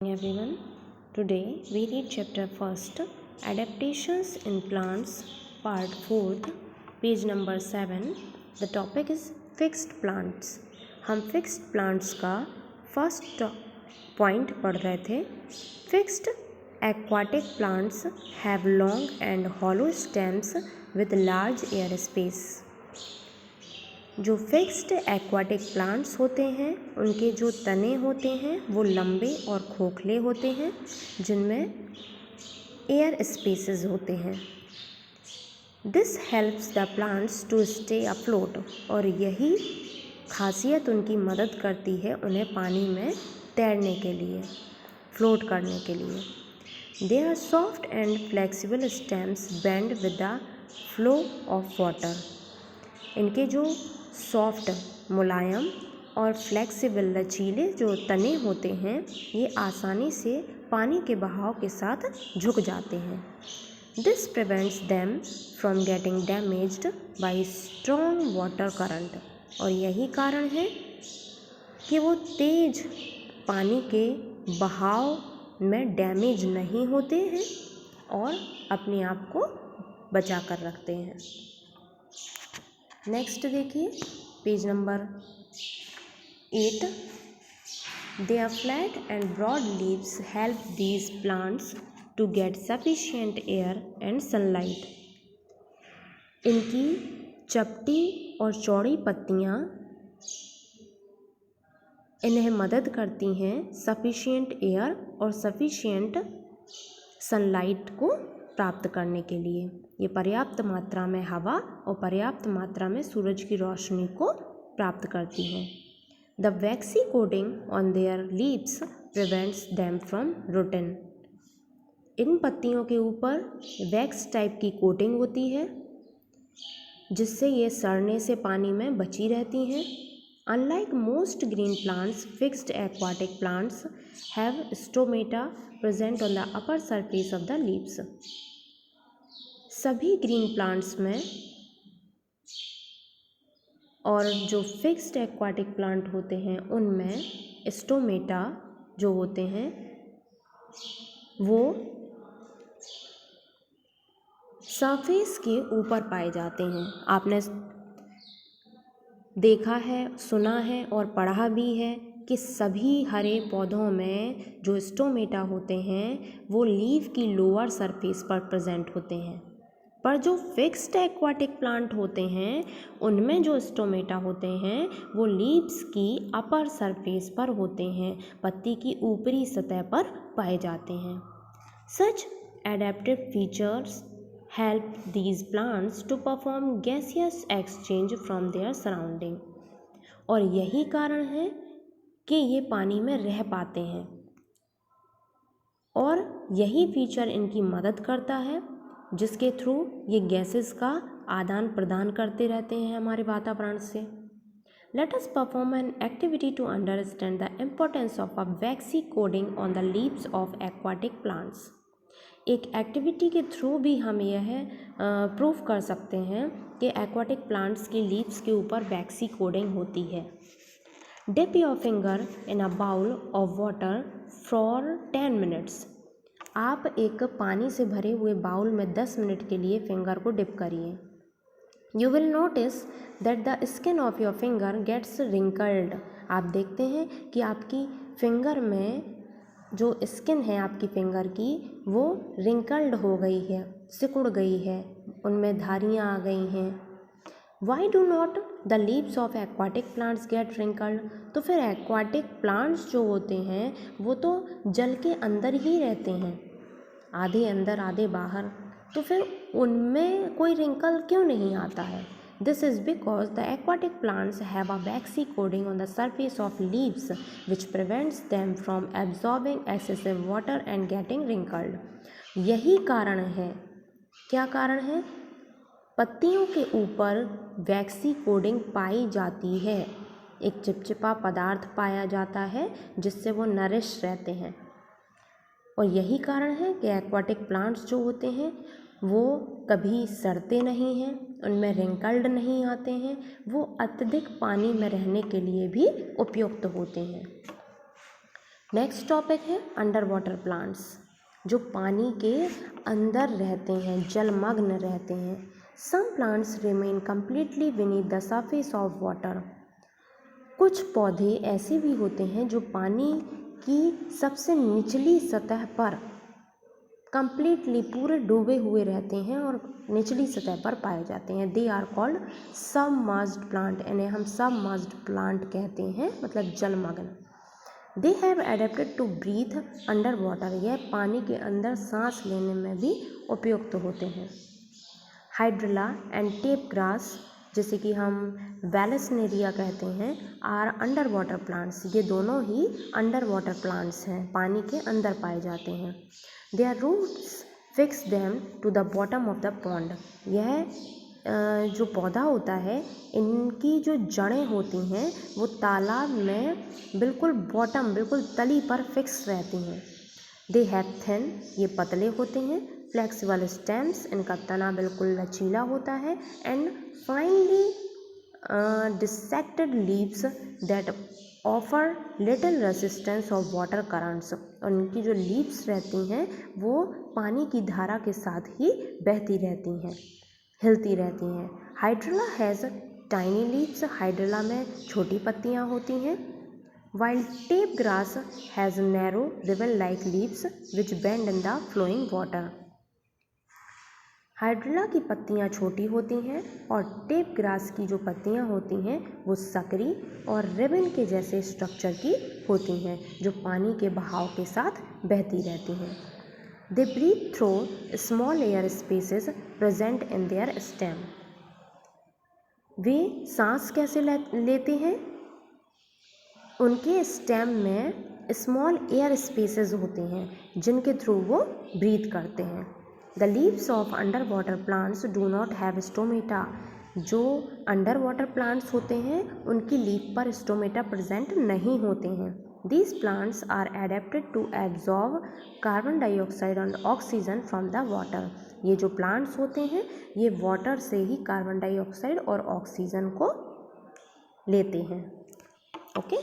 Everyone, today we read chapter first, Adaptations in Plants, part 4th, page number 7. The topic is Fixed Plants. हम Fixed Plants का first point पढ़ रहे थे. Fixed aquatic plants have long and hollow stems with large air space. जो fixed aquatic plants होते हैं उनके जो तने होते हैं वो लंबे और खोखले होते हैं जिनमें एयर स्पेसेस होते हैं. This helps the plants to stay afloat और यही खासियत उनकी मदद करती है उन्हें पानी में तैरने के लिए, फ्लोट करने के लिए. They are soft and flexible stems bend with the flow of water. इनके जो सॉफ्ट, मुलायम और फ्लेक्सिबल लचीले जो तने होते हैं ये आसानी से पानी के बहाव के साथ झुक जाते हैं. This prevents them from getting damaged bye strong water current. और यही कारण है कि वो तेज पानी के बहाव में डैमेज नहीं होते हैं और अपने आप को बचा कर रखते हैं. नेक्स्ट देखिए page number 8. Their flat and broad leaves help these plants to get sufficient air and sunlight. इनकी चपटी और चौड़ी पत्तियाँ इन्हें मदद करती हैं सफिशिएंट एयर और सफिशिएंट सनलाइट को प्राप्त करने के लिए. ये पर्याप्त मात्रा में हवा और पर्याप्त मात्रा में सूरज की रोशनी को प्राप्त करती हैं. The waxy coating on their leaves prevents them from rotten. इन पत्तियों के ऊपर वैक्स टाइप की कोटिंग होती है जिससे ये सड़ने से पानी में बची रहती हैं. Unlike most green plants, fixed aquatic plants have stomata present on the upper surface of the leaves. सभी ग्रीन प्लांट्स में और जो फिक्स्ड एक्वाटिक प्लांट होते हैं उनमें स्टोमेटा जो होते हैं वो सरफेस के ऊपर पाए जाते हैं. आपने देखा है, सुना है और पढ़ा भी है कि सभी हरे पौधों में जो स्टोमेटा होते हैं वो लीफ की लोअर सरफेस पर प्रेजेंट होते हैं. पर जो फिक्स्ड एक्वाटिक प्लांट होते हैं उनमें जो स्टोमेटा होते हैं वो लीव्स की अपर सरफेस पर होते हैं, पत्ती की ऊपरी सतह पर पाए जाते हैं. Such adaptive features help these plants to perform gaseous exchange from their surrounding. और यही कारण है कि ये पानी में रह पाते हैं और यही फीचर इनकी मदद करता है जिसके थ्रू ये गैसेस का आदान प्रदान करते रहते हैं हमारे वातावरण से. Let us perform an activity to understand the importance of a waxy coating on the leaves of aquatic plants. एक एक्टिविटी के थ्रू भी हम यह प्रूव कर सकते हैं कि एक्वाटिक प्लांट्स की लीव्स के ऊपर वैक्सी कोटिंग होती है. Dip your finger in a bowl of water for 10 minutes. आप एक पानी से भरे हुए बाउल में 10 मिनट के लिए फिंगर को डिप करिए. You will notice that the skin of your finger gets wrinkled. आप देखते हैं कि आपकी फिंगर में जो स्किन है आपकी फिंगर की वो रिंकल्ड हो गई है, सिकुड़ गई है, उनमें धारियाँ आ गई हैं. Why do not the leaves of aquatic plants get wrinkled. तो फिर एक्वाटिक प्लांट्स जो होते हैं वो तो जल के अंदर ही रहते हैं, आधे अंदर आधे बाहर, तो फिर उनमें कोई रिंकल क्यों नहीं आता है. This is because the aquatic plants have a waxy coating on the surface of leaves which prevents them from absorbing excessive water and getting wrinkled. यही कारण है. क्या कारण है? पत्तियों के ऊपर वैक्सी कोटिंग पाई जाती है, एक चिपचिपा पदार्थ पाया जाता है जिससे वो नरिश रहते हैं. और यही कारण है कि एक्वाटिक प्लांट्स जो होते हैं वो कभी सड़ते नहीं हैं, उनमें रिंकल्ड नहीं आते हैं, वो अत्यधिक पानी में रहने के लिए भी उपयुक्त होते हैं. नेक्स्ट टॉपिक है अंडर वाटर प्लांट्स, जो पानी के अंदर रहते हैं, जलमग्न रहते हैं। Some plants remain completely beneath the surface of water. कुछ पौधे ऐसे भी होते हैं जो पानी की सबसे निचली सतह पर कम्प्लीटली पूरे डूबे हुए रहते हैं और निचली सतह पर पाए जाते हैं। They are called submerged plant, इन्हें हम सबमर्ज्ड प्लांट कहते हैं, मतलब जलमग्न। They have adapted to breathe under water, यह पानी के अंदर सांस लेने में भी उपयुक्त होते हैं। हाइड्रिला एंड टेप ग्रास, जैसे कि हम वैलेसनेरिया कहते हैं, आर अंडर वाटर प्लांट्स, ये दोनों ही अंडर वाटर प्लांट्स हैं, पानी के अंदर पाए जाते हैं। Their roots fix them to the bottom of the pond, यह जो पौधा होता है, इनकी जो जड़ें होती हैं वो तालाब में बिल्कुल बॉटम, बिल्कुल तली पर फिक्स रहती हैं। दे हैव थिन, ये पतले होते हैं। फ्लेक्सिबल स्टेम्स, इनका तना बिल्कुल लचीला होता है। And finally dissected leaves that offer little resistance of water currents, उनकी जो लीव्स रहती हैं वो पानी की धारा के साथ ही बहती रहती हैं, हिलती रहती हैं। Hydrilla has tiny leaves, hydrilla में छोटी पत्तियाँ होती हैं। While tape grass has narrow ribbon like leaves which bend in the flowing water. Hydrilla की पत्तियाँ छोटी होती हैं और टेप ग्रास की जो पत्तियाँ होती हैं वो सकरी और रिबन के जैसे स्ट्रक्चर की होती हैं, जो पानी के बहाव के साथ बहती रहती हैं। They breathe through small air spaces present in their stem, वे सांस कैसे लेते हैं? उनके स्टेम में स्मॉल एयर स्पेसेस होते हैं जिनके थ्रू वो ब्रीथ करते हैं। The leaves of under water plants do not have stomata, जो अंडर वाटर प्लांट्स होते हैं उनकी लीफ पर स्टोमेटा प्रेजेंट नहीं होते हैं। These plants are adapted to absorb carbon dioxide और ऑक्सीजन फ्रॉम द वाटर, ये जो प्लांट्स होते हैं ये वाटर से ही कार्बन डाइऑक्साइड और ऑक्सीजन को लेते हैं। ओके।